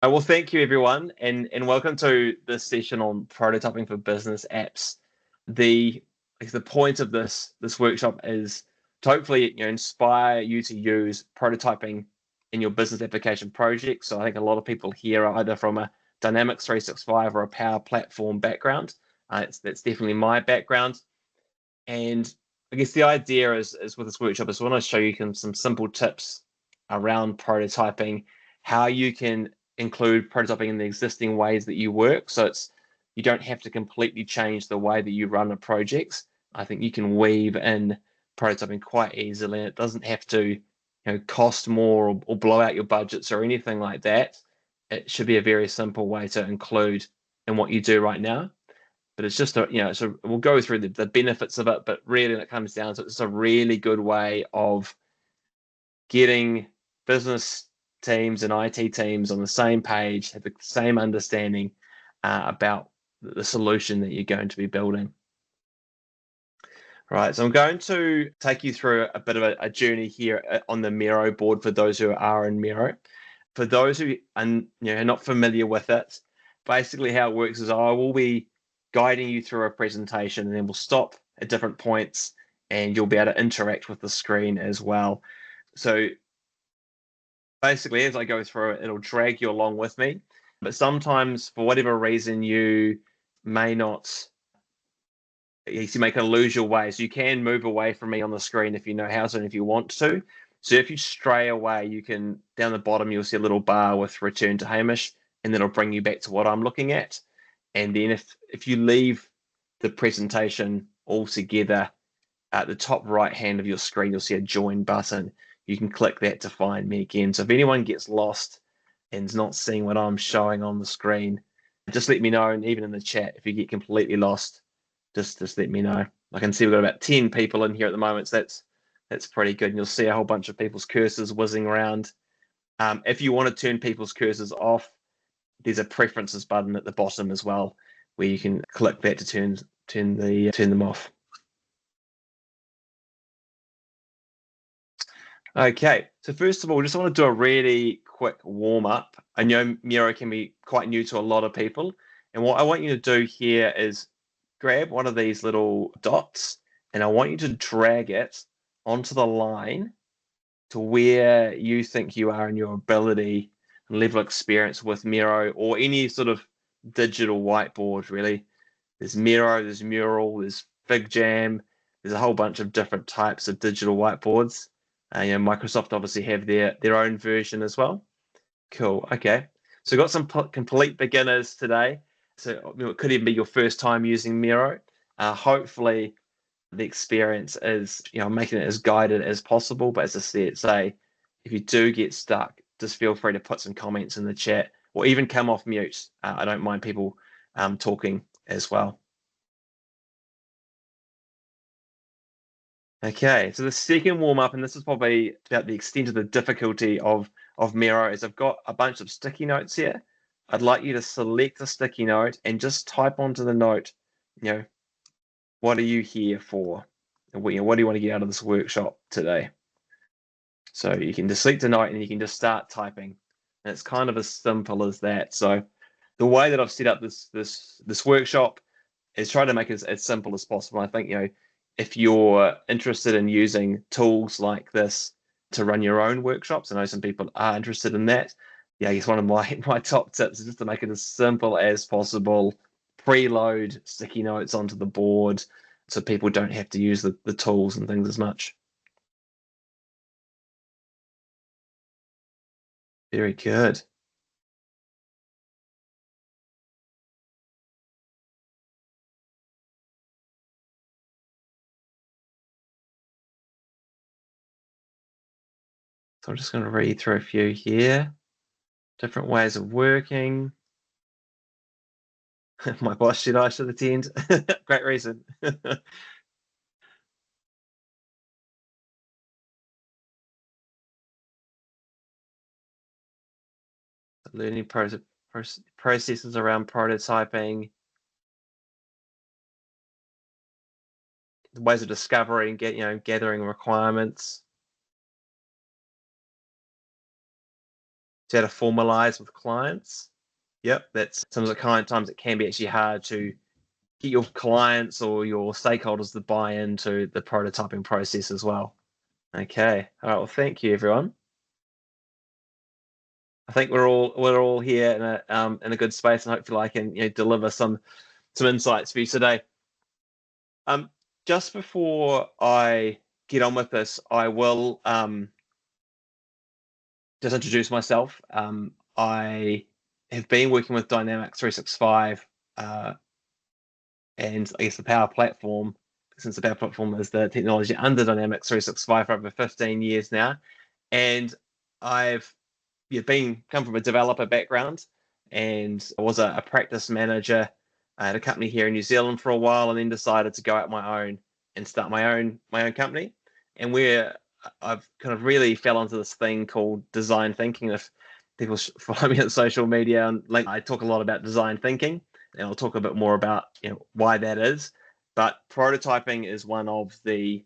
Well, thank you everyone, and welcome to this session on prototyping for business apps. The the point of this workshop is to hopefully inspire you to use prototyping in your business application project. So I think a lot of people here are either from a Dynamics 365 or a Power Platform background. That's definitely my background, and I guess the idea is with this workshop is I want to show you some simple tips around prototyping, how you can include prototyping in the existing ways that you work. So you don't have to completely change the way that you run a project. I think you can weave in prototyping quite easily, and it doesn't have to cost more or blow out your budgets or anything like that. It should be a very simple way to include in what you do right now. But it's just so we'll go through the benefits of it, but really when it comes down to it, it's a really good way of getting business teams and IT teams on the same page, have the same understanding about the solution that you're going to be building. Right, so I'm going to take you through a bit of a journey here on the Miro board for those who are in Miro. For those who are not familiar with it, basically how it works is I will be guiding you through a presentation, and then we'll stop at different points and you'll be able to interact with the screen as well. So basically, as I go through it, it'll drag you along with me. But sometimes, for whatever reason, you may not, you make it lose your way. So you can move away from me on the screen if you know how to and if you want to. So if you stray away, you can, down the bottom, you'll see a little bar with return to Hamish, and then it'll bring you back to what I'm looking at. And then if you leave the presentation altogether, at the top right hand of your screen, you'll see a join button. You can click that to find me again. So if anyone gets lost and is not seeing what I'm showing on the screen, just let me know. And even in the chat, if you get completely lost, just let me know. I can see we've got about 10 people in here at the moment, so that's pretty good. And you'll see a whole bunch of people's cursors whizzing around. If you want to turn people's cursors off, there's a preferences button at the bottom as well, where you can click that to turn them off. Okay, so first of all, just want to do a really quick warm up. I know Miro can be quite new to a lot of people, and what I want you to do here is grab one of these little dots, and I want you to drag it onto the line to where you think you are in your ability and level of experience with Miro or any sort of digital whiteboard, really. There's Miro, there's Mural, there's FigJam, there's a whole bunch of different types of digital whiteboards. Microsoft obviously have their own version as well. Cool. Okay. So we've got some complete beginners today. So it could even be your first time using Miro. Hopefully the experience is making it as guided as possible. But as I say, if you do get stuck, just feel free to put some comments in the chat or even come off mute. I don't mind people talking as well. Okay, so the second warm up, and this is probably about the extent of the difficulty of Miro, is I've got a bunch of sticky notes here. I'd like you to select a sticky note and just type onto the note, what are you here for? And what do you want to get out of this workshop today? So you can just select a note and you can just start typing. And it's kind of as simple as that. So the way that I've set up this workshop is try to make it as simple as possible. I think, if you're interested in using tools like this to run your own workshops, I know some people are interested in that. Yeah, I guess one of my top tips is just to make it as simple as possible. Preload sticky notes onto the board so people don't have to use the tools and things as much. Very good. So I'm just going to read through a few here. Different ways of working. My boss said I should attend. Great reason. Learning processes around prototyping, the ways of discovering, gathering requirements. to how to formalize with clients. Yep, that's some of the kind of times it can be actually hard to get your clients or your stakeholders to buy into the prototyping process as well. Okay, all right. Well, thank you, everyone. I think we're all here in a good space, and hopefully I can deliver some insights for you today. Just before I get on with this, I will just introduce myself. I have been working with Dynamics 365 and I guess the Power Platform, since the Power Platform is the technology under Dynamics 365 for over 15 years now. And I've come from a developer background, and I was a practice manager at a company here in New Zealand for a while, and then decided to go out my own and start my own company. And where I've kind of really fell into this thing called design thinking. If people follow me on social media, and I talk a lot about design thinking, and I'll talk a bit more about why that is. But prototyping is one of the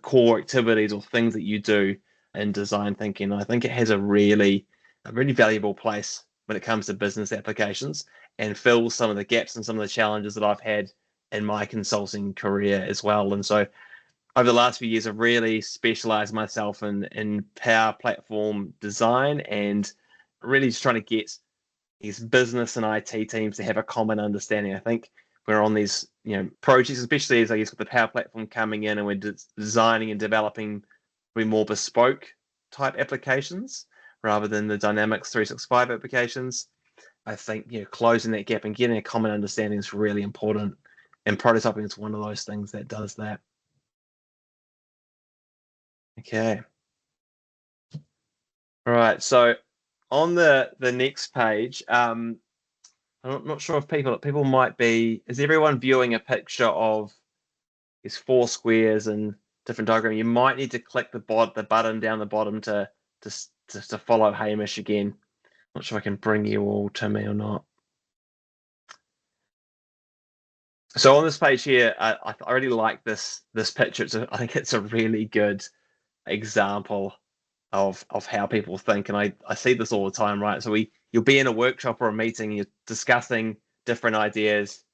core activities or things that you do in design thinking. I think it has a really valuable place when it comes to business applications, and fills some of the gaps and some of the challenges that I've had in my consulting career as well. And so over the last few years, I've really specialized myself in Power Platform design, and really just trying to get these business and IT teams to have a common understanding. I think we're on these projects, especially as I guess with the Power Platform coming in, and we're designing and developing more bespoke type applications rather than the Dynamics 365 applications. I think closing that gap and getting a common understanding is really important, and prototyping is one of those things that does that. Okay. All right. So on the next page, I'm not sure if people might be. Is everyone viewing a picture of these 4 squares and different diagram? You might need to click the button down the bottom to follow Hamish again. Not sure if I can bring you all to me or not. So on this page here, I really like this picture. I think it's a really good example of how people think, and I see this all the time, right? So you'll be in a workshop or a meeting, you're discussing different ideas,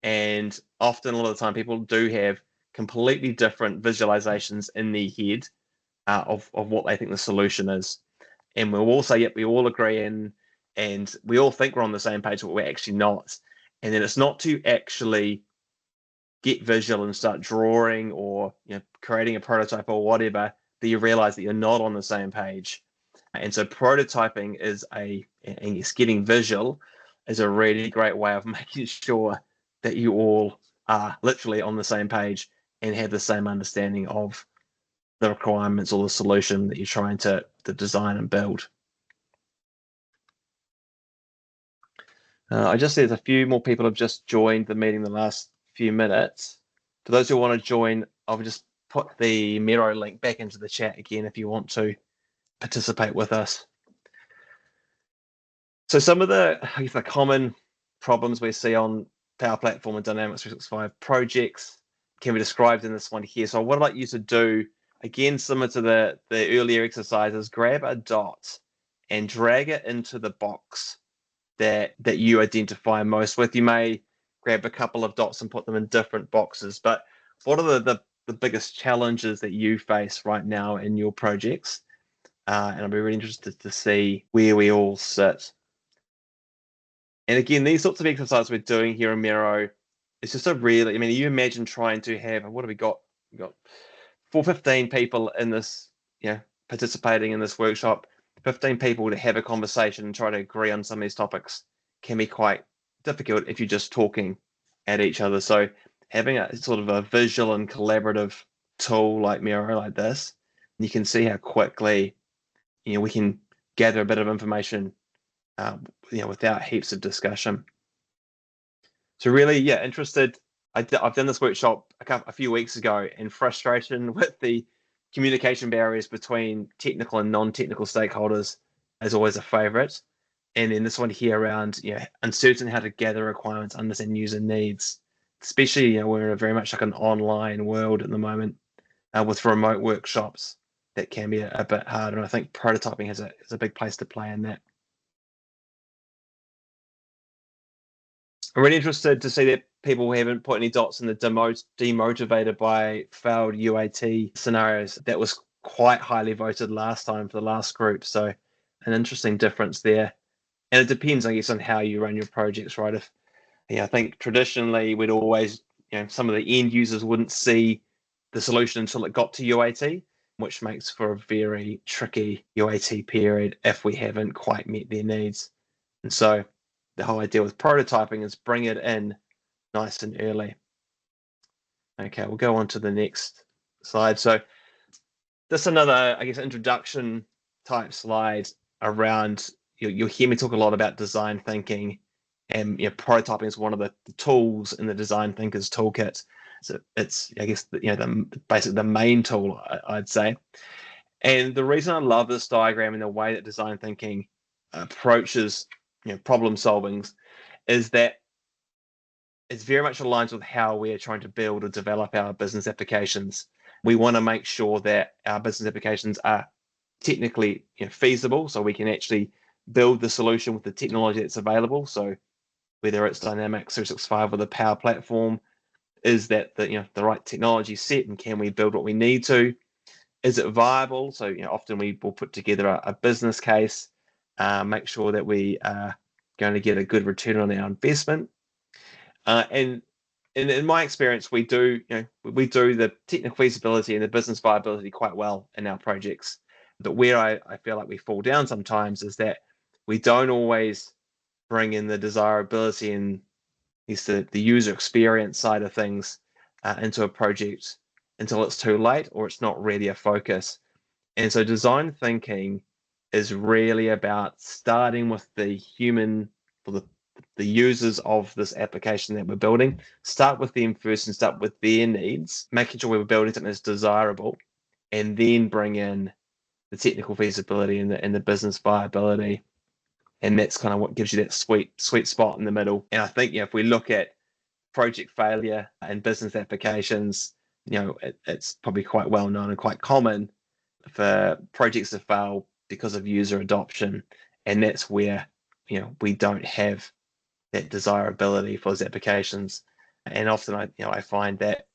and often a lot of the time people do have completely different visualizations in their head of what they think the solution is. And we'll all say, yep, we all agree, and we all think we're on the same page, but we're actually not. And then it's not to actually get visual and start drawing or creating a prototype or whatever that you realize that you're not on the same page. And so prototyping is getting visual is a really great way of making sure that you all are literally on the same page and have the same understanding of the requirements or the solution that you're trying to design and build. I just see there's a few more people have just joined the meeting the last few minutes. For those who want to join, I'll just put the Miro link back into the chat again if you want to participate with us. So some of the common problems we see on Power Platform and Dynamics 365 projects can be described in this one here. So what I'd like you to do, again, similar to the earlier exercises, grab a dot and drag it into the box that you identify most with. You may grab a couple of dots and put them in different boxes, but what are the biggest challenges that you face right now in your projects? And I'll be really interested to see where we all sit. And again, these sorts of exercises we're doing here in Miro, it's just you imagine trying to have, what have we got? We've got 15 people in this, participating in this workshop. 15 people to have a conversation and try to agree on some of these topics can be quite difficult if you're just talking at each other. So having a sort of a visual and collaborative tool like Miro, like this, you can see how quickly we can gather a bit of information without heaps of discussion. So really, interested. I've done this workshop a few weeks ago, and frustration with the communication barriers between technical and non-technical stakeholders is always a favorite. And then this one here around, uncertain how to gather requirements, understand user needs, especially, we're in a very much like an online world at the moment with remote workshops. that can be a bit hard. And I think prototyping has a big place to play in that. I'm really interested to see that people haven't put any dots in the demotivated by failed UAT scenarios. That was quite highly voted last time for the last group. So an interesting difference there. And it depends, I guess, on how you run your projects, right? If I think traditionally we'd always, some of the end users wouldn't see the solution until it got to UAT, which makes for a very tricky UAT period if we haven't quite met their needs. And so the whole idea with prototyping is bring it in nice and early. Okay, we'll go on to the next slide. So this is another, I guess, introduction type slide around, you'll hear me talk a lot about design thinking, and prototyping is one of the tools in the design thinkers toolkit. So it's, I guess, basically the main tool, I'd say. And the reason I love this diagram and the way that design thinking approaches problem solving is that it's very much aligned with how we are trying to build or develop our business applications. We want to make sure that our business applications are technically feasible, so we can actually build the solution with the technology that's available. So whether it's Dynamics 365 or the Power Platform, is that the right technology set, and can we build what we need to? Is it viable? So often we will put together a business case, make sure that we are going to get a good return on our investment. And in my experience, we do the technical feasibility and the business viability quite well in our projects. But where I feel like we fall down sometimes is that we don't always bring in the desirability and the user experience side of things into a project until it's too late or it's not really a focus. And so design thinking is really about starting with the human, or the users of this application that we're building. Start with them first and start with their needs, making sure we're building something that's desirable, and then bring in the technical feasibility and the business viability. And that's kind of what gives you that sweet spot in the middle. And I think if we look at project failure and business applications, it's probably quite well known and quite common for projects to fail because of user adoption. And that's where we don't have that desirability for those applications. And often I find that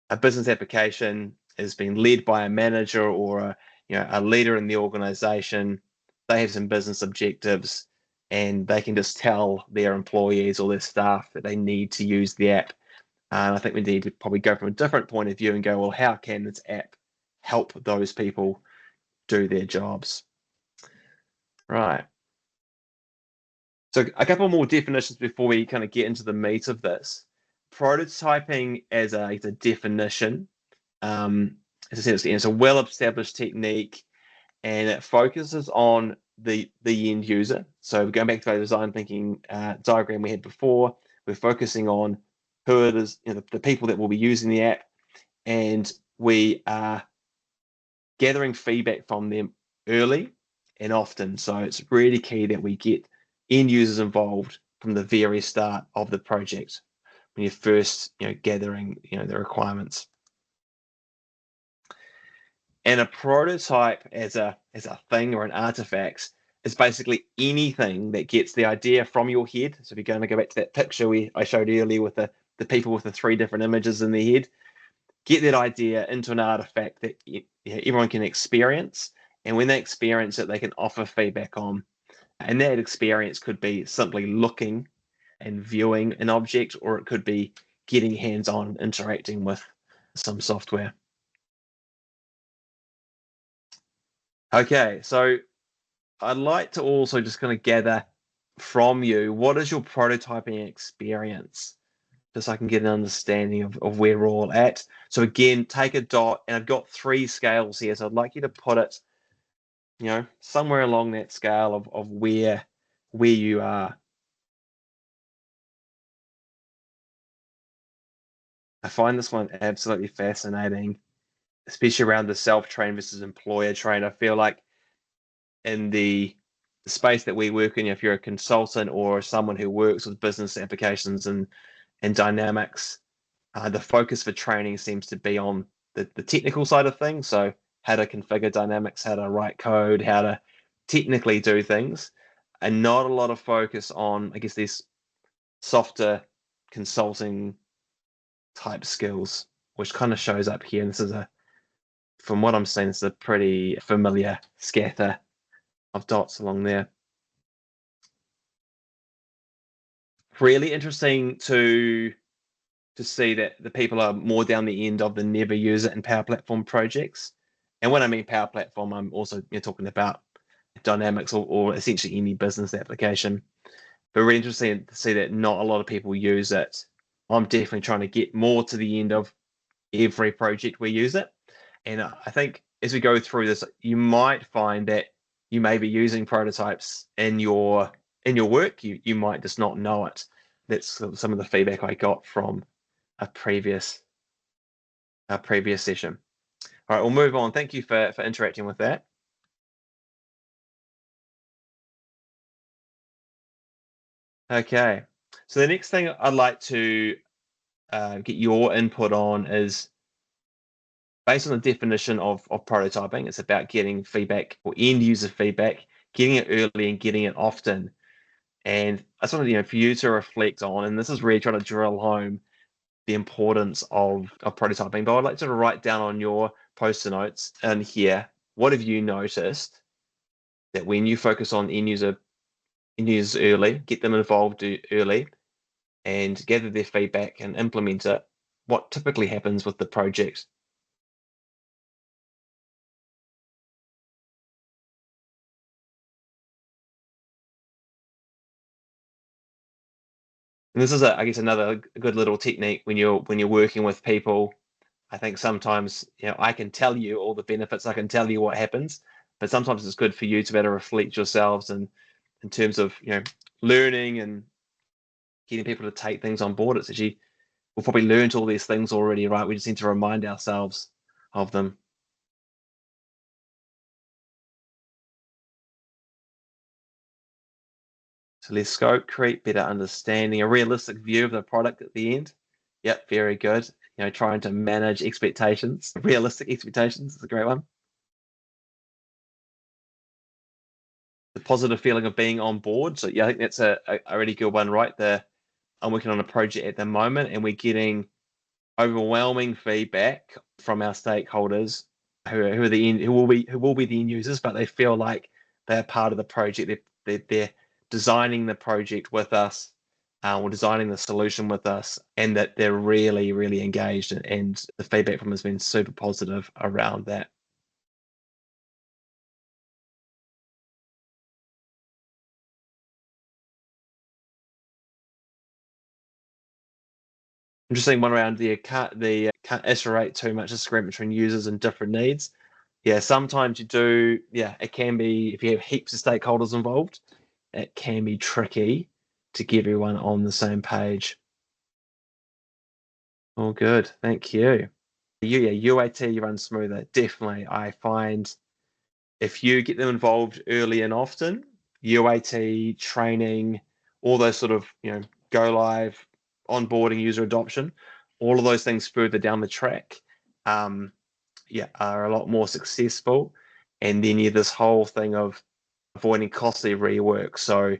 a business application is being led by a manager or a leader in the organization. They have some business objectives and they can just tell their employees or their staff that they need to use the app. And I think we need to probably go from a different point of view and go, well, how can this app help those people do their jobs? Right. So a couple more definitions before we kind of get into the meat of this. Prototyping as a definition, as I said, it's a well-established technique, and it focuses on the end user. So going back to our design thinking diagram we had before, we're focusing on who it is, the people that will be using the app, and we are gathering feedback from them early and often. So it's really key that we get end users involved from the very start of the project when you're first gathering the requirements. And a prototype as a thing or an artifact is basically anything that gets the idea from your head. So if you're going to go back to that picture I showed earlier with the people with the 3 different images in their head, get that idea into an artifact that everyone can experience. And when they experience it, they can offer feedback on. And that experience could be simply looking and viewing an object, or it could be getting hands-on and interacting with some software. Okay, so I'd like to also just kind of gather from you, what is your prototyping experience? Just so I can get an understanding of where we're all at. So again, take a dot, and I've got 3 scales here. So I'd like you to put it, somewhere along that scale of where you are. I find this one absolutely fascinating, especially around the self-train versus employer train. I feel like in the space that we work in, if you're a consultant or someone who works with business applications and dynamics, the focus for training seems to be on the technical side of things. So how to configure dynamics, how to write code, how to technically do things, and not a lot of focus on, I guess, these softer consulting type skills, which kind of shows up here. And this is from what I'm seeing, this is a pretty familiar scatter of dots along there. Really interesting to see that the people are more down the end of the never use it in Power Platform projects. And when I mean Power Platform, I'm also talking about Dynamics or essentially any business application. But really interesting to see that not a lot of people use it. I'm definitely trying to get more to the end of every project we use it. And I think as we go through this, you might find that you may be using prototypes in your work. You might just not know it. That's some of the feedback I got from a previous session. All right, we'll move on. Thank you for interacting with that. Okay, so the next thing I'd like to get your input on is based on the definition of prototyping. It's about getting feedback or end user feedback, getting it early and getting it often. And I just wanted, for you to reflect on, and this is really trying to drill home the importance of prototyping. But I'd like to write down on your post-it notes and here, what have you noticed that when you focus on end users early, get them involved early, and gather their feedback and implement it, what typically happens with the project? And this is, I guess, another good little technique when you're working with people. I think sometimes, I can tell you all the benefits, I can tell you what happens, but sometimes it's good for you to be able to reflect yourselves and in terms of, learning and getting people to take things on board. It's actually, we've probably learned all these things already, right? We just need to remind ourselves of them. So less scope creep, better understanding, a realistic view of the product at the end. Yep, very good. Trying to manage expectations, realistic expectations is a great one. The positive feeling of being on board. So yeah, I think that's a really good one, right? I'm working on a project at the moment and we're getting overwhelming feedback from our stakeholders who will be the end users, but they feel like they're part of the project. They're designing the project with us, or designing the solution with us, and that they're really, really engaged. And the feedback from them has been super positive around that. Interesting one around can't iterate too much disagreement between users and different needs. Yeah, sometimes you do. Yeah, it can be if you have heaps of stakeholders involved, it can be tricky to get everyone on the same page. All good, thank you. UAT runs smoother. Definitely, I find if you get them involved early and often, UAT training, all those sort of go live, onboarding, user adoption, all of those things further down the track, are a lot more successful. And then you this whole thing of avoiding costly rework. So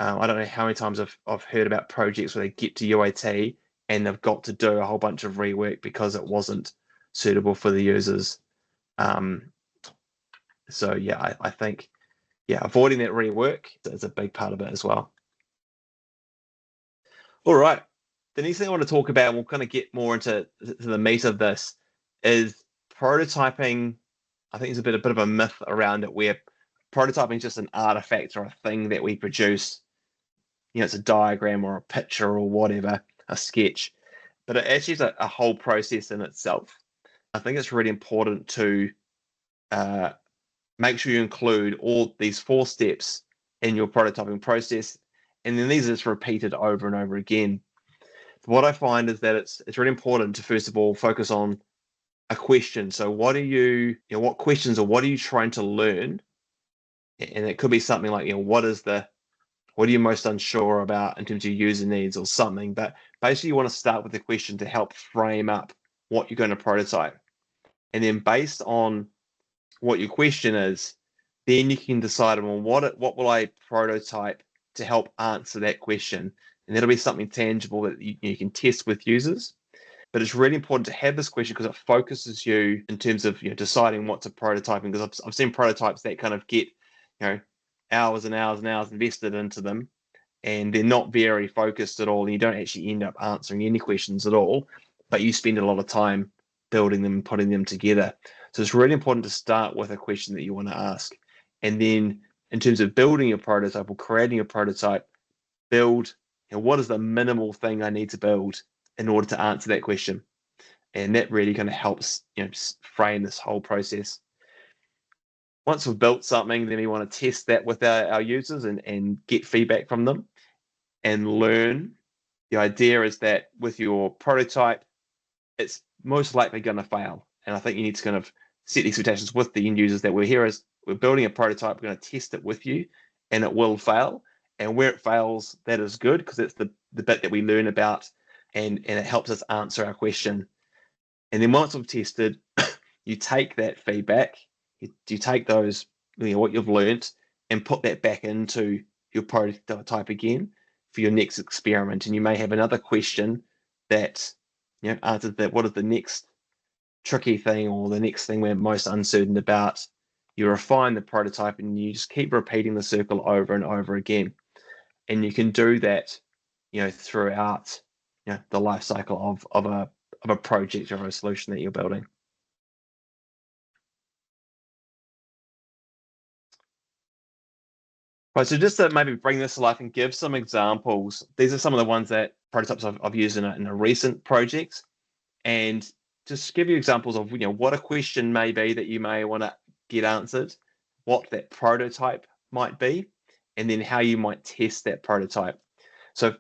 I don't know how many times I've heard about projects where they get to UAT and they've got to do a whole bunch of rework because it wasn't suitable for the users. So yeah, I think avoiding that rework is a big part of it as well. All right. The next thing I want to talk about, and we'll kind of get more into the meat of this, is prototyping. I think there's a bit of a myth around it where prototyping is just an artifact or a thing that we produce. It's a diagram or a picture or whatever, a sketch, but it actually is a whole process in itself. I think it's really important to make sure you include all these 4 steps in your prototyping process, and then these are just repeated over and over again. What I find is that it's really important to first of all focus on a question. So what are what questions or what are you trying to learn? And it could be something like, what are you most unsure about in terms of user needs or something. But basically you want to start with the question to help frame up what you're going to prototype. And then based on what your question is, then you can decide on what will I prototype to help answer that question, and that'll be something tangible that you can test with users. But it's really important to have this question because it focuses you in terms of deciding what to prototyping. Because I've seen prototypes that kind of get hours and hours and hours invested into them, and they're not very focused at all, and you don't actually end up answering any questions at all, but you spend a lot of time building them and putting them together. So it's really important to start with a question that you want to ask. And then in terms of building your prototype or creating a prototype, build what is the minimal thing I need to build in order to answer that question. And that really kind of helps frame this whole process. Once we've built something, then we want to test that with our users and get feedback from them and learn. The idea is that with your prototype, it's most likely going to fail. And I think you need to kind of set expectations with the end users that we're building a prototype, we're going to test it with you, and it will fail. And where it fails, that is good because it's the bit that we learn about and it helps us answer our question. And then once we've tested, you take that feedback, you take those, what you've learned, and put that back into your prototype again for your next experiment. And you may have another question that answers that. What is the next tricky thing or the next thing we're most uncertain about? You refine the prototype and you just keep repeating the circle over and over again. And you can do that, throughout the life cycle of a project or a solution that you're building. Right, so just to maybe bring this to life and give some examples, these are some of the ones that prototypes I've used in a recent project, and just give you examples of what a question may be that you may want to get answered, what that prototype might be, and then how you might test that prototype. So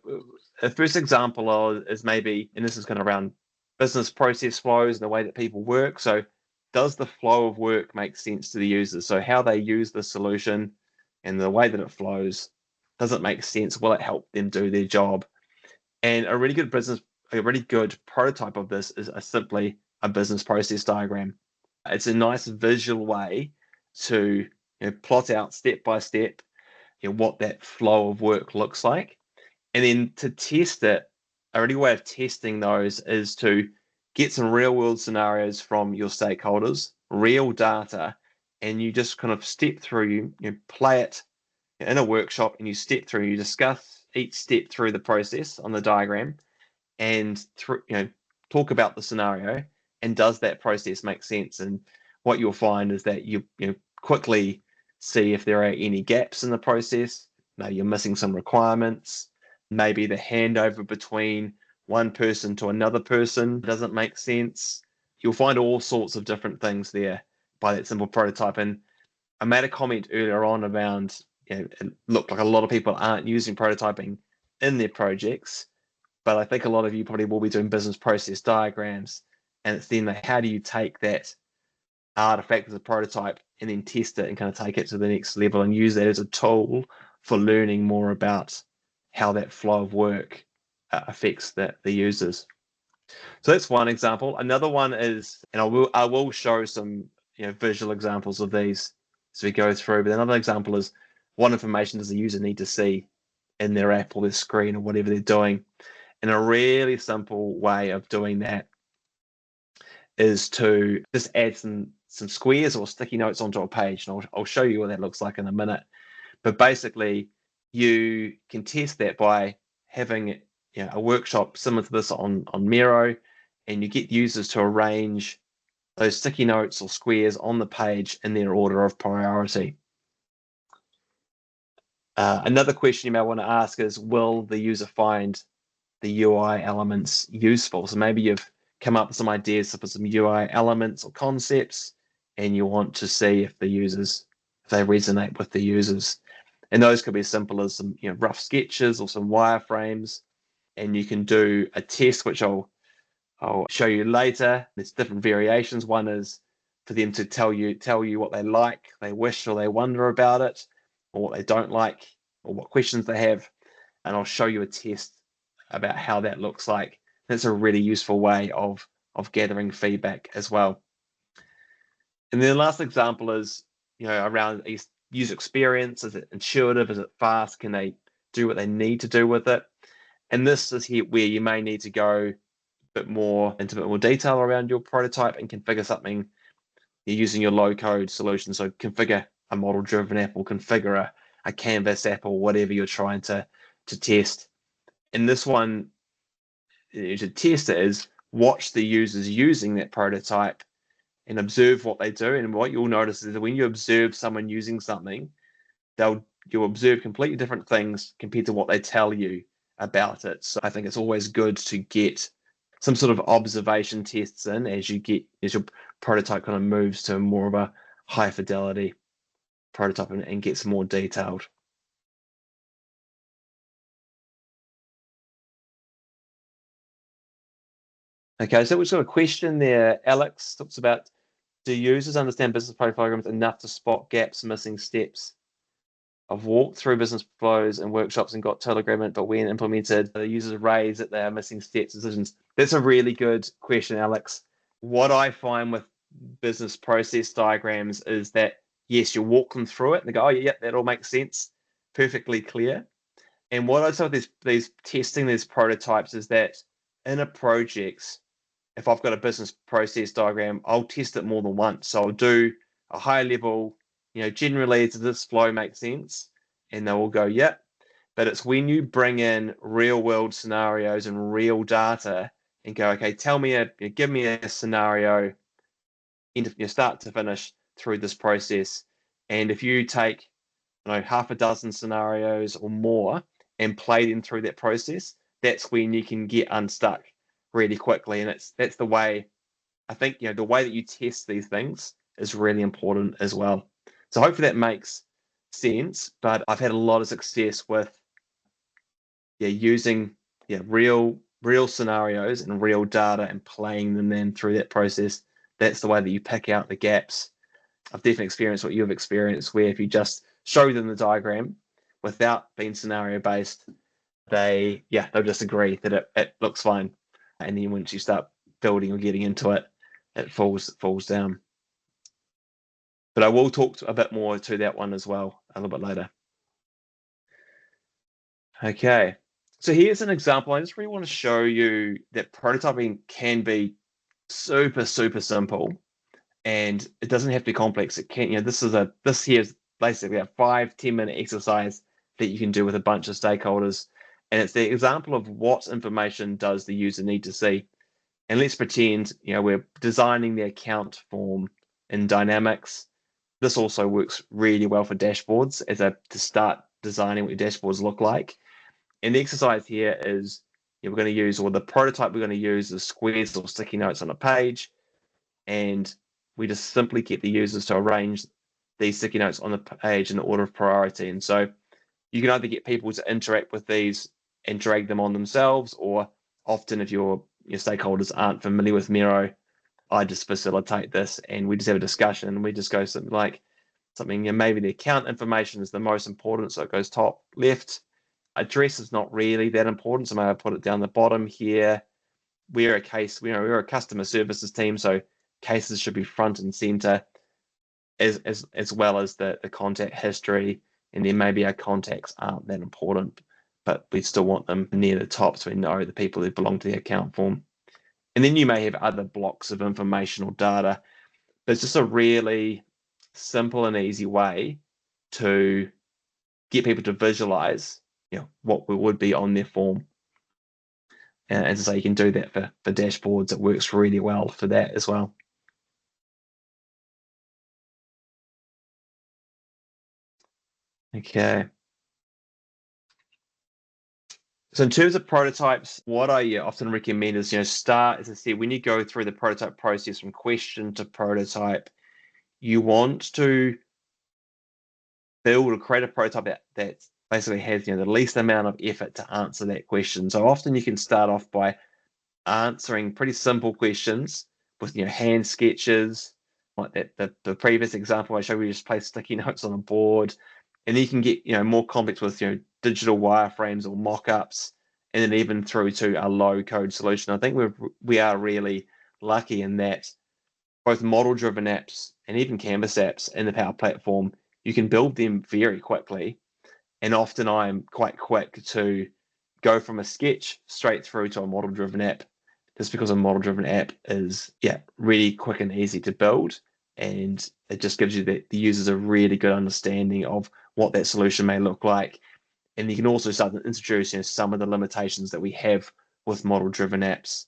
the first example is maybe, and this is kind of around business process flows and the way that people work. So does the flow of work make sense to the users? So how they use the solution and the way that it flows, does it make sense? Will it help them do their job? And a really good prototype of this is simply a business process diagram. It's a nice visual way to plot out step by step what that flow of work looks like. And then to test it, a really way of testing those is to get some real world scenarios from your stakeholders, real data, and you just kind of step through, you play it in a workshop and you step through, you discuss each step through the process on the diagram and talk about the scenario and does that process make sense? And what you'll find is that you quickly see if there are any gaps in the process. Maybe you're missing some requirements. Maybe the handover between one person to another person doesn't make sense. You'll find all sorts of different things there by that simple prototype. And I made a comment earlier on around, it looked like a lot of people aren't using prototyping in their projects, but I think a lot of you probably will be doing business process diagrams. And it's then how do you take that artifact as a prototype and then test it and kind of take it to the next level and use that as a tool for learning more about how that flow of work affects the users. So that's one example. Another one is, and I will show some visual examples of these as we go through. But another example is, what information does the user need to see in their app or their screen or whatever they're doing? And a really simple way of doing that is to just add some squares or sticky notes onto a page. And I'll show you what that looks like in a minute. But basically, you can test that by having a workshop similar to this on Miro, and you get users to arrange those sticky notes or squares on the page in their order of priority. Another question you may want to ask is, will the user find the UI elements useful? So maybe you've come up with some ideas for some UI elements or concepts, and you want to see if they resonate with the users. And those could be as simple as some rough sketches or some wireframes. And you can do a test, which I'll show you later. There's different variations. One is for them to tell you what they like, they wish, or they wonder about it, or what they don't like, or what questions they have. And I'll show you a test about how that looks like. That's a really useful way of gathering feedback as well. And then the last example is, around user experience. Is it intuitive? Is it fast? Can they do what they need to do with it? And this is here where you may need to go into a bit more detail around your prototype and configure something. You're using your low-code solution. So configure a model-driven app or configure a Canvas app or whatever you're trying to test. In this one, to test it is watch the users using that prototype and observe what they do. And what you'll notice is that when you observe someone using something, you'll observe completely different things compared to what they tell you about it. So I think it's always good to get some sort of observation tests in as your prototype kind of moves to more of a high fidelity prototype and gets more detailed. Okay, so we've got a question there. Alex talks about, do users understand business diagrams enough to spot gaps, missing steps? I've walked through business flows and workshops and got total agreement, but when implemented, the users raise that they are missing steps, decisions. That's a really good question, Alex. What I find with business process diagrams is that, yes, you walk them through it and they go, oh, yeah, that all makes sense, perfectly clear. And what I saw with these testing these prototypes is that in a project, if I've got a business process diagram, I'll test it more than once. So I'll do a high level, generally does this flow make sense? And they will go, yep. But it's when you bring in real world scenarios and real data and go, okay, give me a scenario, start to finish through this process. And if you take, half a dozen scenarios or more and play them through that process, that's when you can get unstuck really quickly. And that's the way, I think, the way that you test these things is really important as well. So hopefully that makes sense, but I've had a lot of success with using real scenarios and real data and playing them then through that process. That's the way that you pick out the gaps. I've definitely experienced what you've experienced, where if you just show them the diagram without being scenario based, they'll just agree that it looks fine. And then once you start building or getting into it, it falls down. But I will talk a bit more to that one as well a little bit later. Okay, so here's an example. I just really want to show you that prototyping can be super, super simple, and it doesn't have to be complex. It can, this here is basically a 5-10 minute exercise that you can do with a bunch of stakeholders. And it's the example of what information does the user need to see. And let's pretend, we're designing the account form in Dynamics. This also works really well for dashboards to start designing what your dashboards look like. And the exercise here is we're going to use, or the prototype we're going to use is squares or sticky notes on a page. And we just simply get the users to arrange these sticky notes on the page in order of priority. And so you can either get people to interact with these and drag them on themselves, or often if your stakeholders aren't familiar with Miro, I just facilitate this and we just have a discussion and we just go something, maybe the account information is the most important, so it goes top left. Address is not really that important, so maybe I put it down the bottom here. We're a customer services team, so cases should be front and center, as well as the contact history. And then maybe our contacts aren't that important, but we still want them near the top so we know the people who belong to the account form. And then you may have other blocks of information or data, but it's just a really simple and easy way to get people to visualize what would be on their form. And as I say, you can do that for dashboards. It works really well for that as well. Okay. So in terms of prototypes, what I often recommend is, start, as I said, when you go through the prototype process from question to prototype, you want to build or create a prototype that basically has, the least amount of effort to answer that question. So often you can start off by answering pretty simple questions with, hand sketches, like the previous example I showed you, just place sticky notes on a board. And then you can get, more complex with, digital wireframes or mock-ups, and then even through to a low-code solution. I think we are really lucky in that both model-driven apps and even Canvas apps in the Power Platform, you can build them very quickly. And often I'm quite quick to go from a sketch straight through to a model-driven app, just because a model-driven app is really quick and easy to build, and it just gives you the users a really good understanding of what that solution may look like. And you can also start to introduce some of the limitations that we have with model-driven apps.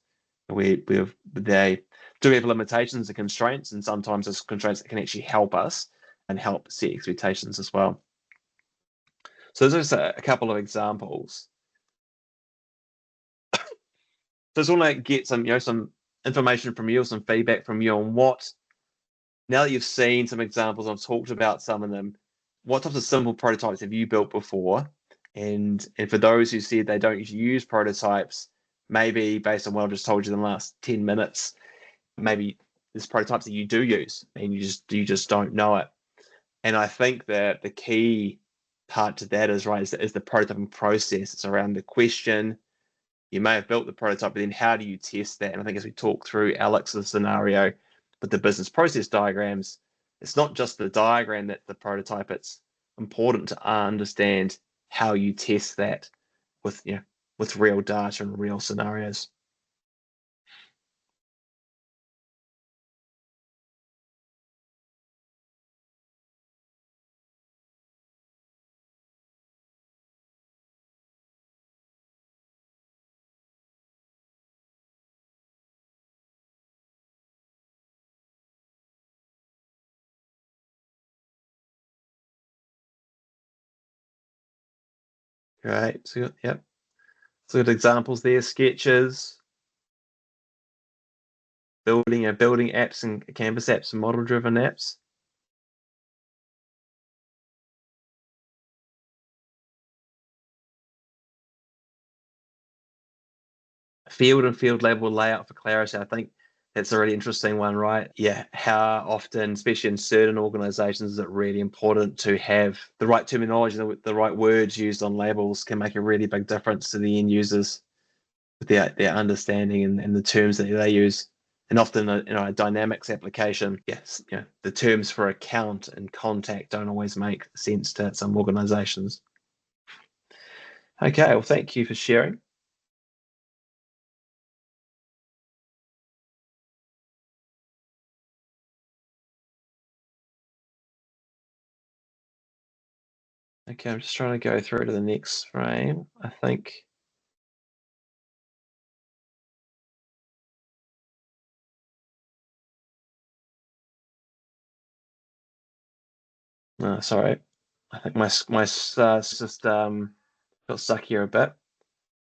They do have limitations and constraints, and sometimes those constraints can actually help us and help set expectations as well. So there's just a couple of examples. So I just want to get some information from you, or some feedback from you on what, now that you've seen some examples, I've talked about some of them, what types of simple prototypes have you built before? And for those who said they don't usually use prototypes, maybe based on what I've just told you in the last 10 minutes, maybe there's prototypes that you do use and you just don't know it. And I think that the key part to that is the prototyping process. It's around the question. You may have built the prototype, but then how do you test that? And I think as we talk through Alex's scenario with the business process diagrams, it's not just the diagram that's the prototype. It's important to understand how you test that with real data and real scenarios. Right. So yep. So good examples there. Sketches, building apps and Canvas apps and model-driven apps. Field and field label layout for clarity. I think that's a really interesting one, right? Yeah, how often, especially in certain organizations, is it really important to have the right terminology, the right words used on labels can make a really big difference to the end users with their understanding and the terms that they use. And often a Dynamics application, yes, the terms for account and contact don't always make sense to some organizations. Okay, well, thank you for sharing. Okay, I'm just trying to go through to the next frame. I think. Sorry, I think my system got stuck here a bit.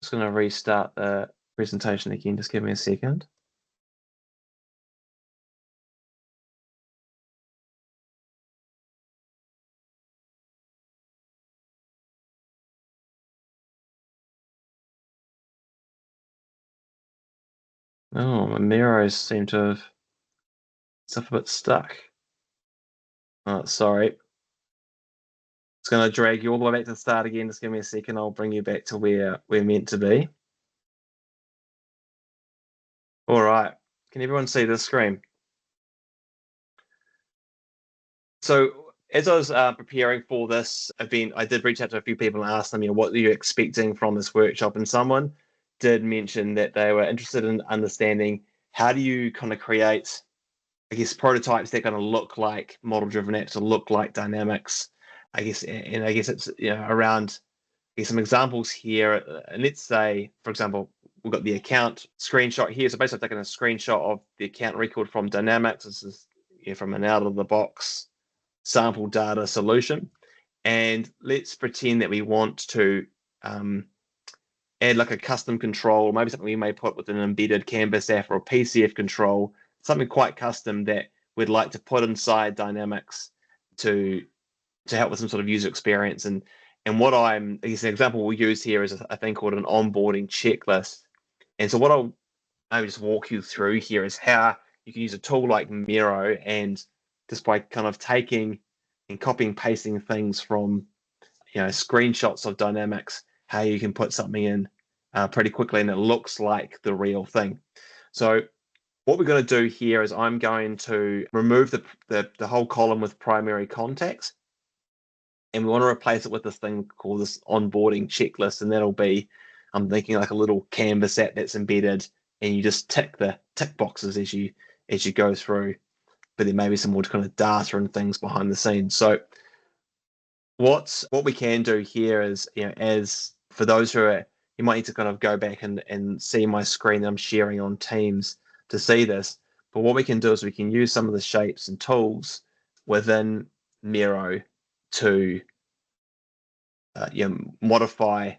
Just going to restart the presentation again. Just give me a second. Oh, my Miros seem to have stuff a bit stuck. Oh, sorry. It's going to drag you all the way back to the start again. Just give me a second. I'll bring you back to where we're meant to be. All right. Can everyone see the screen? So as I was preparing for this event, I did reach out to a few people and ask them, what are you expecting from this workshop? And someone did mention that they were interested in understanding how do you kind of create, I guess, prototypes that are going to look like model-driven apps or look like Dynamics. I guess, and I guess it's around some examples here. And let's say, for example, we've got the account screenshot here. So basically, I've taken a screenshot of the account record from Dynamics. This is from an out-of-the-box sample data solution. And let's pretend that we want to add like a custom control, maybe something we may put with an embedded Canvas app or a PCF control, something quite custom that we'd like to put inside Dynamics to help with some sort of user experience. And what I guess an example we'll use here is a thing called an onboarding checklist. And so what I'll maybe just walk you through here is how you can use a tool like Miro, and just by kind of taking and copying pasting things from screenshots of Dynamics, how you can put something in pretty quickly and it looks like the real thing. So What we're going to do here is I'm going to remove the whole column with primary contacts, and we want to replace it with this thing called this onboarding checklist, and that'll be, I'm thinking, like a little canvas app that's embedded, and you just tick the tick boxes as you go through, but there may be some more kind of data and things behind the scenes. So what we can do here is, as for those who are, you might need to kind of go back and see my screen that I'm sharing on Teams to see this. But what we can do is we can use some of the shapes and tools within Miro to modify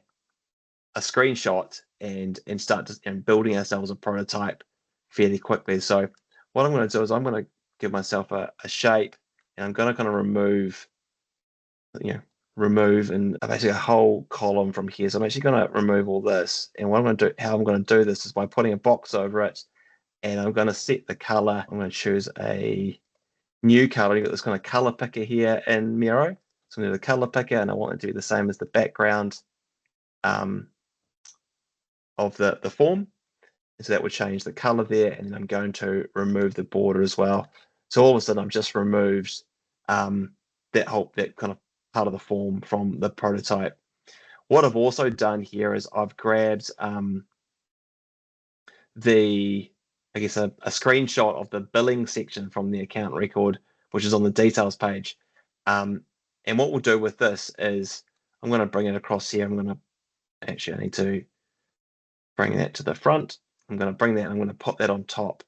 a screenshot and start to, building ourselves a prototype fairly quickly. So what I'm going to do is I'm going to give myself a shape, and I'm going to kind of remove and basically a whole column from here. So I'm actually going to remove all this. And what I'm going to do, how I'm going to do this is by putting a box over it, and I'm going to set the color. I'm going to choose a new color. You've got this kind of color picker here in Miro. So I'm going to do the color picker, and I want it to be the same as the background of the form. And so that would change the color there. And then I'm going to remove the border as well. So all of a sudden I've just removed that kind of part of the form from the prototype. What I've also done here is I've grabbed I guess a screenshot of the billing section from the account record, which is on the details page. And what we'll do with this is I'm going to bring it across here. I need to bring that to the front. I'm going to bring that, I'm going to put that on top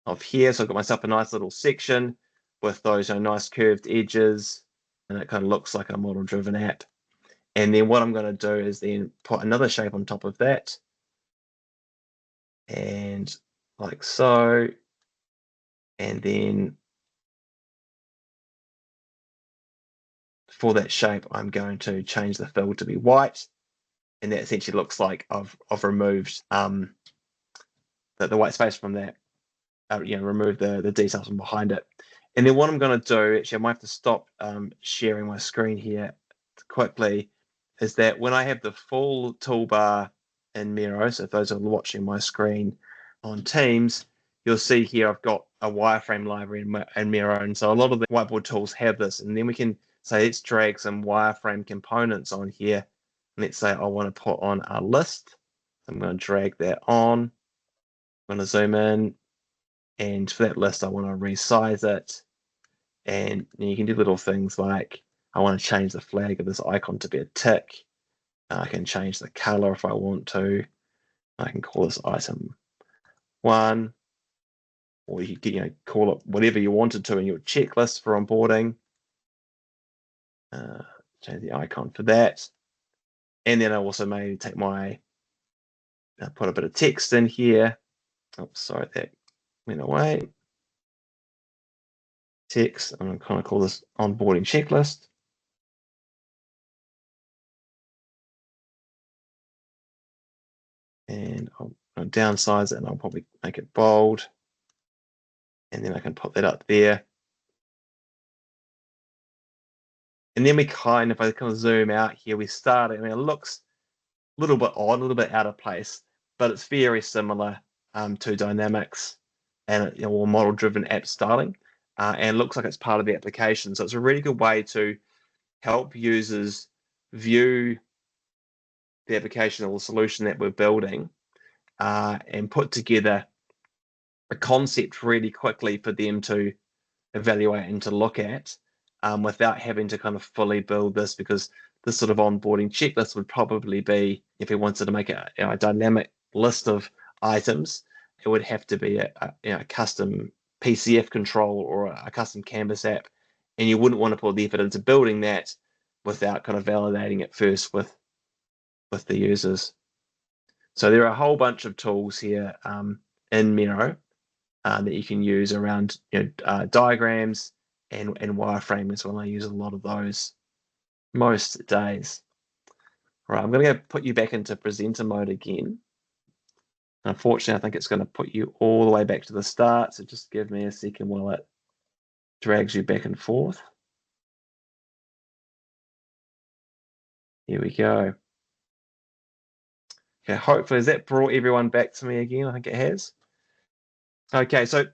of here. So I've got myself a nice little section with those nice curved edges, and it kind of looks like a model-driven app. And then what I'm going to do is then put another shape on top of that, and like so. And then for that shape, I'm going to change the fill to be white, and that essentially looks like I've removed the white space from that. Remove the details from behind it. And then what I'm going to do, actually, I might have to stop sharing my screen here quickly, is that when I have the full toolbar in Miro, so if those are watching my screen on Teams, you'll see here I've got a wireframe library in Miro, and so a lot of the whiteboard tools have this. And then we can say, let's drag some wireframe components on here. And let's say I want to put on a list. So I'm going to drag that on. I'm going to zoom in. And for that list, I want to resize it. And you can do little things like, I want to change the flag of this icon to be a tick. I can change the color if I want to. I can call this item 1, or you can call it whatever you wanted to in your checklist for onboarding. Change the icon for that. And then I also may take put a bit of text in here. Oh, sorry, that went away. Text, I'm going to kind of call this onboarding checklist. And I'll downsize it, and I'll probably make it bold. And then I can put that up there. And then if I kind of zoom out here, we start, it looks a little bit odd, a little bit out of place, but it's very similar to Dynamics and or model-driven app styling, and it looks like it's part of the application. So it's a really good way to help users view the application or the solution that we're building, and put together a concept really quickly for them to evaluate and to look at, without having to kind of fully build this, because this sort of onboarding checklist would probably be, if we wanted to make a dynamic list of items, it would have to be a custom PCF control or a custom Canvas app, and you wouldn't want to put the effort into building that without kind of validating it first with the users. So there are a whole bunch of tools here in Miro that you can use around diagrams and wireframe as well. I use a lot of those most days. All right, I'm going to go put you back into presenter mode again. Unfortunately, I think it's going to put you all the way back to the start, so just give me a second while it drags you back and forth. Here we go. Okay, hopefully, has that brought everyone back to me again? I think it has. Okay, so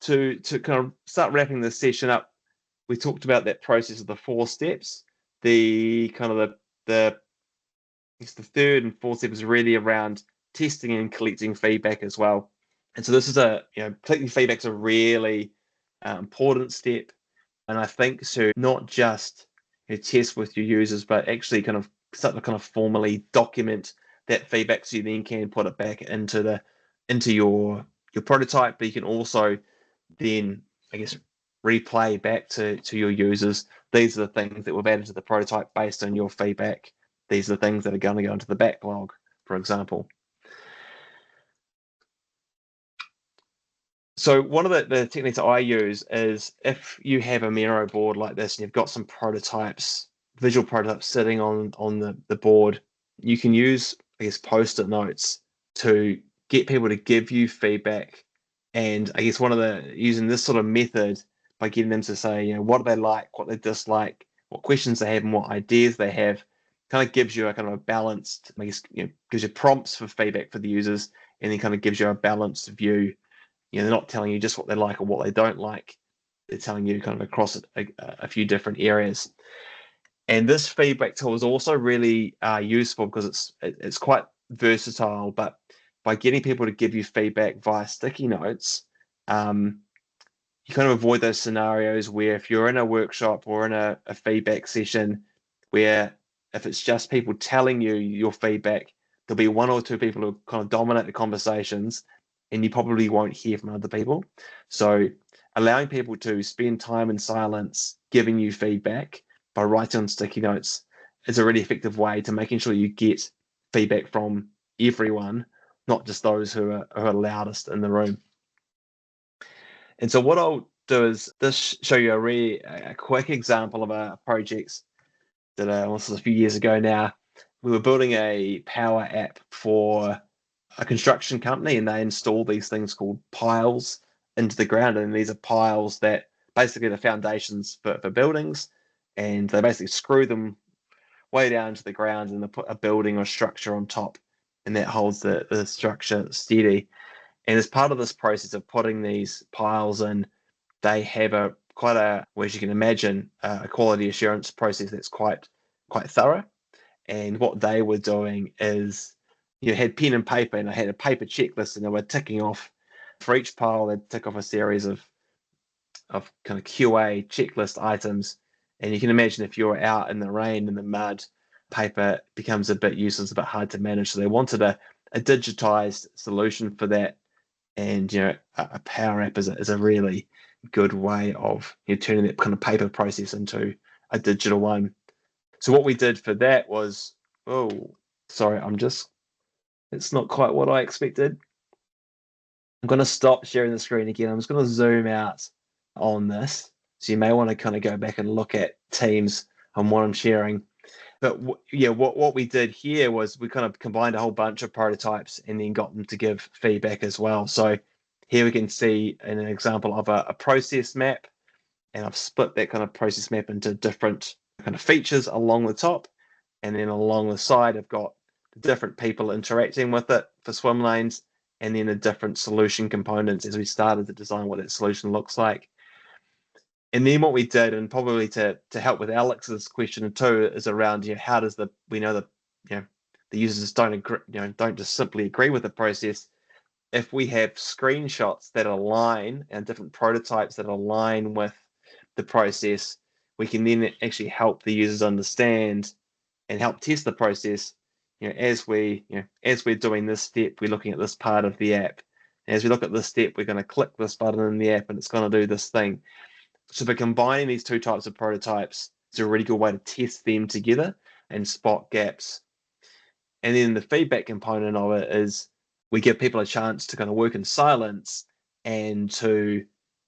to kind of start wrapping this session up, we talked about that process of the 4 steps. The kind of the I guess the third and fourth step is really around testing and collecting feedback as well. And so this is collecting feedback is a really important step. And I think to not just test with your users, but actually kind of start to kind of formally document that feedback so you then can put it back into your prototype, but you can also then, I guess, replay back to your users. These are the things that we've added to the prototype based on your feedback. These are the things that are going to go into the backlog, for example. So one of the techniques I use is if you have a Miro board like this and you've got some prototypes, visual prototypes sitting on the board, you can use, I guess, post-it notes to get people to give you feedback. And I guess using this sort of method by getting them to say, what do they like, what they dislike, what questions they have, and what ideas they have, kind of gives you a kind of a balanced, I guess, gives you prompts for feedback for the users, and then kind of gives you a balanced view. They're not telling you just what they like or what they don't like. They're telling you kind of across a few different areas. And this feedback tool is also really useful because it's quite versatile. But by getting people to give you feedback via sticky notes, you kind of avoid those scenarios where if you're in a workshop or in a feedback session where if it's just people telling you your feedback, there'll be one or two people who kind of dominate the conversations and you probably won't hear from other people. So allowing people to spend time in silence giving you feedback by writing on sticky notes is a really effective way to making sure you get feedback from everyone, not just those who are loudest in the room. And so what I'll do is this show you a quick example of a project that this was a few years ago now. We were building a power app for a construction company, and they install these things called piles into the ground. And these are piles that basically the foundations for buildings, and they basically screw them way down to the ground and they put a building or structure on top, and that holds the structure steady. And as part of this process of putting these piles in, they have well, as you can imagine, a quality assurance process that's quite thorough. And what they were doing is, had pen and paper, and I had a paper checklist, and they were ticking off for each pile. They'd tick off a series of kind of QA checklist items. And you can imagine if you're out in the rain in the mud, paper becomes a bit useless, a bit hard to manage. So they wanted a digitized solution for that. And a power app is a really good way of turning that kind of paper process into a digital one. So what we did for that was, oh, sorry, it's not quite what I expected. I'm going to stop sharing the screen again. I'm just going to zoom out on this. So you may want to kind of go back and look at Teams and what I'm sharing. But what we did here was we kind of combined a whole bunch of prototypes and then got them to give feedback as well. So here we can see an example of a process map, and I've split that kind of process map into different kind of features along the top, and then along the side I've got the different people interacting with it for swim lanes, and then the different solution components as we started to design what that solution looks like. And then what we did, and probably to help with Alex's question too, is around how does we know that the users don't agree, don't just simply agree with the process. If we have screenshots that align and different prototypes that align with the process, we can then actually help the users understand and help test the process. As we're doing this step, we're looking at this part of the app. And as we look at this step, we're going to click this button in the app, and it's going to do this thing. So by combining these two types of prototypes, it's a really good way to test them together and spot gaps. And then the feedback component of it is we give people a chance to kind of work in silence and to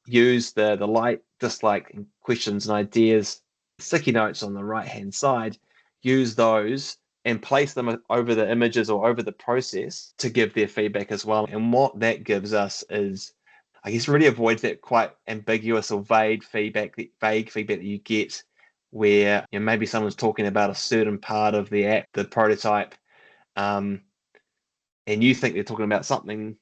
use the like, dislike, questions and ideas, sticky notes on the right-hand side, use those and place them over the images or over the process to give their feedback as well. And what that gives us is, I guess, really avoids that quite ambiguous or vague feedback that you get where maybe someone's talking about a certain part of the app, the prototype, and you think they're talking about something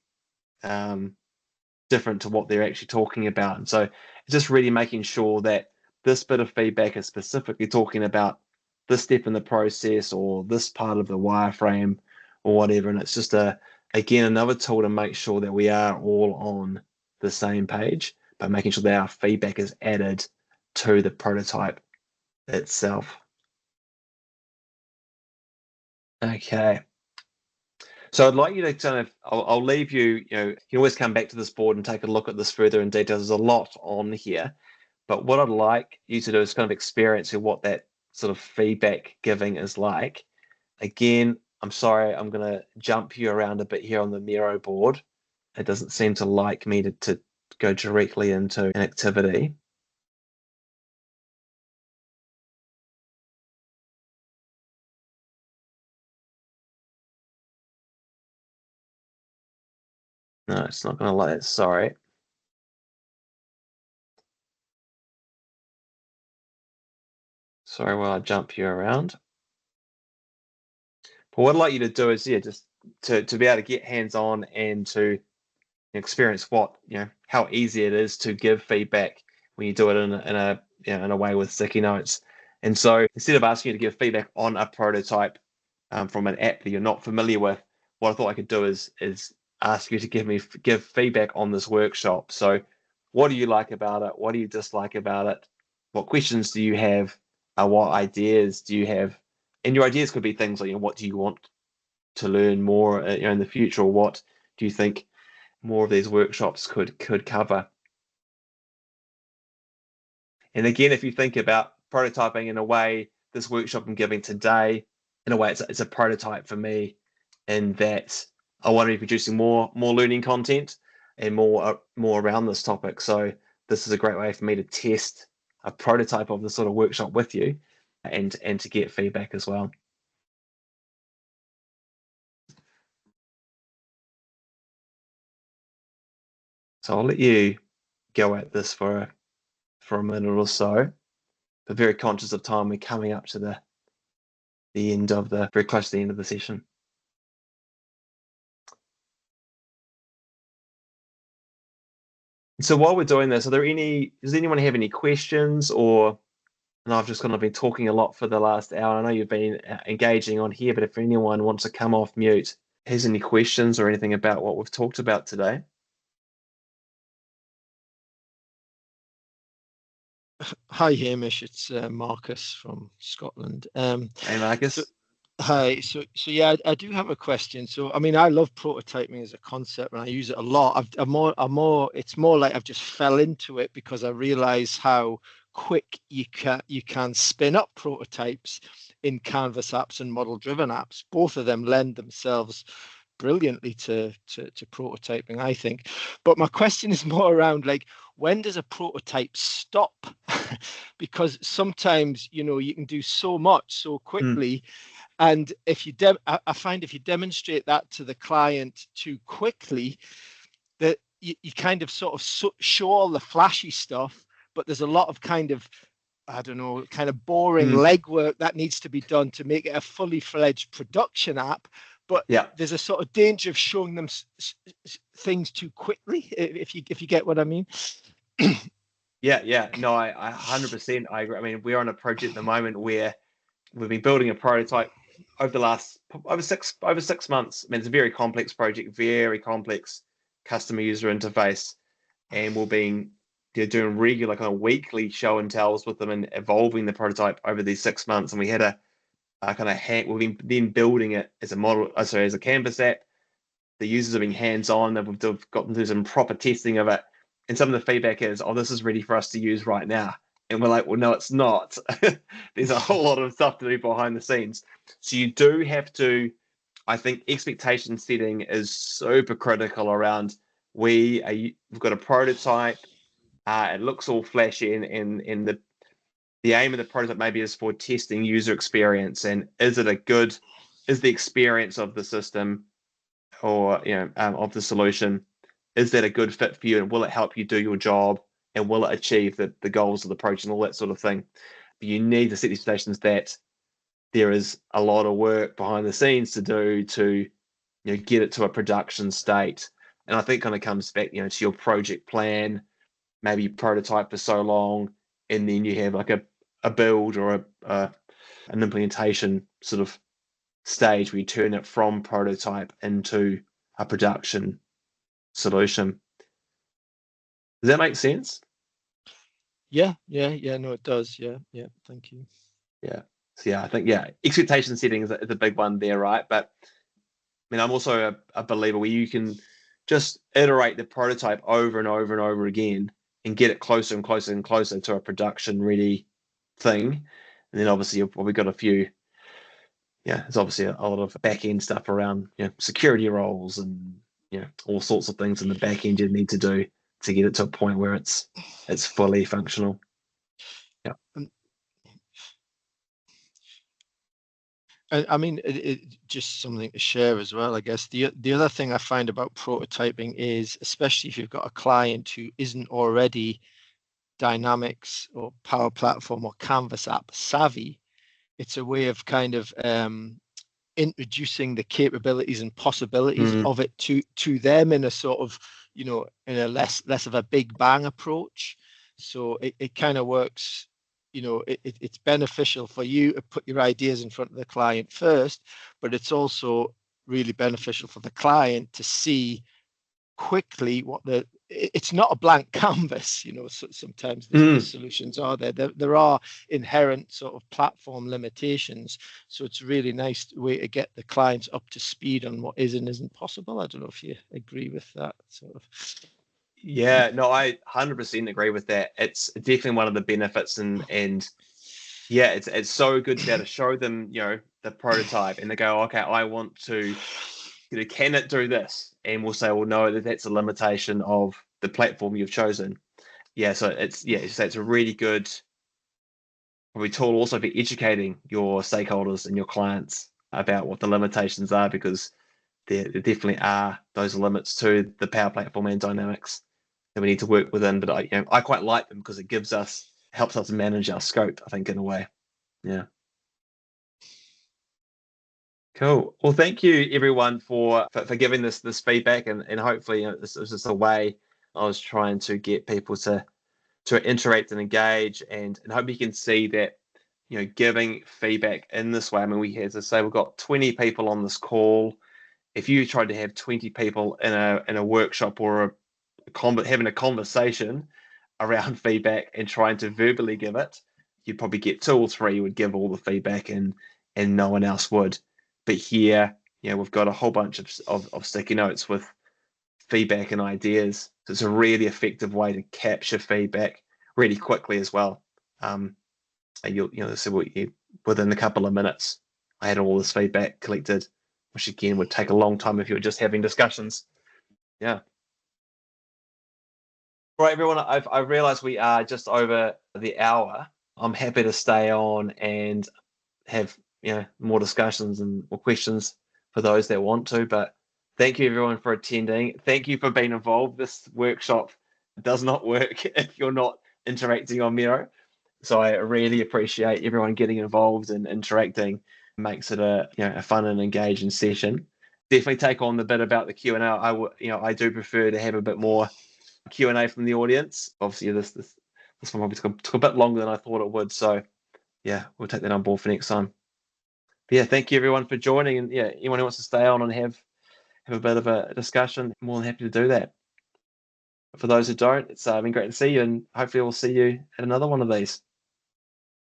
different to what they're actually talking about. And so it's just really making sure that this bit of feedback is specifically talking about this step in the process or this part of the wireframe or whatever. And it's just again, another tool to make sure that we are all on the same page, but making sure that our feedback is added to the prototype itself. Okay. So I'd like you to kind of, I'll leave you, you can always come back to this board and take a look at this further in detail. There's a lot on here, but what I'd like you to do is kind of experience what that sort of feedback giving is like. Again, I'm sorry, I'm going to jump you around a bit here on the Miro board. It doesn't seem to like me to go directly into an activity. No, it's not going to let it. Sorry. Sorry while I jump you around. But what I'd like you to do is, just to be able to get hands-on and to experience how easy it is to give feedback when you do it in a way with sticky notes. And so instead of asking you to give feedback on a prototype from an app that you're not familiar with, what I thought I could do is ask you to give feedback on this workshop. So what do you like about it? What do you dislike about it? What questions do you have? What ideas do you have? And your ideas could be things like, what do you want to learn more in the future, or what do you think more of these workshops could cover? And again, if you think about prototyping in a way, this workshop I'm giving today, in a way, it's a prototype for me, in that I want to be producing more learning content and more around this topic. So this is a great way for me to test a prototype of this sort of workshop with you, and to get feedback as well. So I'll let you go at this for a minute or so, but very conscious of time. We're coming up to very close to the end of the session. So while we're doing this, does anyone have any questions? And I've just kind of been talking a lot for the last hour. I know you've been engaging on here, but if anyone wants to come off mute, has any questions or anything about what we've talked about today? Hi, Hamish. It's Marcus from Scotland. Hey, Marcus. Hi. So yeah, I do have a question. So, I mean, I love prototyping as a concept, and I use it a lot. It's more like I've just fell into it because I realize how quick you can spin up prototypes in Canvas apps and model-driven apps. Both of them lend themselves brilliantly to prototyping, I think. But my question is more around, like, when does a prototype stop? Because sometimes, you can do so much so quickly. And I find if you demonstrate that to the client too quickly, that you kind of sort of show all the flashy stuff, but there's a lot of kind of, I don't know, kind of boring legwork that needs to be done to make it a fully fledged production app. But there's a sort of danger of showing them things too quickly, if you get what I mean. Yeah. No, I 100% I agree. I mean, we're on a project at the moment where we've been building a prototype over 6 months. I mean, it's a very complex project, very complex customer user interface, and we've been doing regular kind of weekly show and tells with them and evolving the prototype over these 6 months. And we had a kind of we've been then building it as a Canvas app. The users have been hands-on. They've gotten through some proper testing of it, and some of the feedback is, "Oh, this is ready for us to use right now." And we're like, "Well, no, it's not." There's a whole lot of stuff to do behind the scenes. So you do have to. I think expectation setting is super critical around. We've got a prototype. It looks all flashy, and the aim of the prototype maybe is for testing user experience, and is the experience of the system, or of the solution, is that a good fit for you, and will it help you do your job, and will it achieve the goals of the project and all that sort of thing. But you need to set expectations that there is a lot of work behind the scenes to do to get it to a production state. And I think kind of comes back, to your project plan. Maybe you prototype for so long, and then you have like a build or an implementation sort of stage where you turn it from prototype into a production solution. Does that make sense? Yeah. No, it does. Yeah. Thank you. Yeah. So I think expectation setting is a big one there, right? But I mean, I'm also a believer where you can just iterate the prototype over and over and over again and get it closer and closer and closer to a production ready thing. And then obviously you've probably got a few, there's obviously a lot of back end stuff around, security roles and, all sorts of things in the back end you need to do to get it to a point where it's fully functional. Yeah. I mean, it just something to share as well, I guess. The other thing I find about prototyping is, especially if you've got a client who isn't already Dynamics or Power Platform or Canvas app savvy, it's a way of kind of introducing the capabilities and possibilities of it to them in a sort of, in a less of a big bang approach. So it kind of works. It's beneficial for you to put your ideas in front of the client first, but it's also really beneficial for the client to see quickly it's not a blank canvas. Sometimes the solutions are there are inherent sort of platform limitations, so it's a really nice way to get the clients up to speed on what is and isn't possible. I don't know if you agree with that sort of. Yeah, no, I 100% agree with that. It's definitely one of the benefits, and it's so good to be able to show them, the prototype, and they go, okay, I want to, can it do this? And we'll say, well, no, that's a limitation of the platform you've chosen. Yeah, so it's a really good probably tool also for educating your stakeholders and your clients about what the limitations are, because there definitely are those limits to the Power Platform and Dynamics that we need to work within. But I quite like them because it helps us manage our scope, I think, in a way. Yeah. Cool. Well, thank you everyone for giving this feedback, and hopefully this is just a way I was trying to get people to interact and engage, and hope you can see that giving feedback in this way. I mean, as I say, we've got 20 people on this call. If you tried to have 20 people in a workshop or having a conversation around feedback and trying to verbally give it, you'd probably get 2 or 3 would give all the feedback, and no one else would. But here, we've got a whole bunch of sticky notes with feedback and ideas. So it's a really effective way to capture feedback really quickly as well. And so within a couple of minutes, I had all this feedback collected, which again would take a long time if you were just having discussions. Yeah. Right, everyone, I realized we are just over the hour. I'm happy to stay on and have more discussions and more questions for those that want to. But thank you everyone for attending. Thank you for being involved. This workshop does not work if you're not interacting on Miro. So I really appreciate everyone getting involved and interacting. It makes it a fun and engaging session. Definitely take on the bit about the Q&A. I do prefer to have a bit more Q&A from the audience. Obviously, this one probably took a bit longer than I thought it would. So we'll take that on board for next time. But thank you everyone for joining, and anyone who wants to stay on and have a bit of a discussion, I'm more than happy to do that. For those who don't, it's been great to see you, and hopefully we'll see you at another one of these.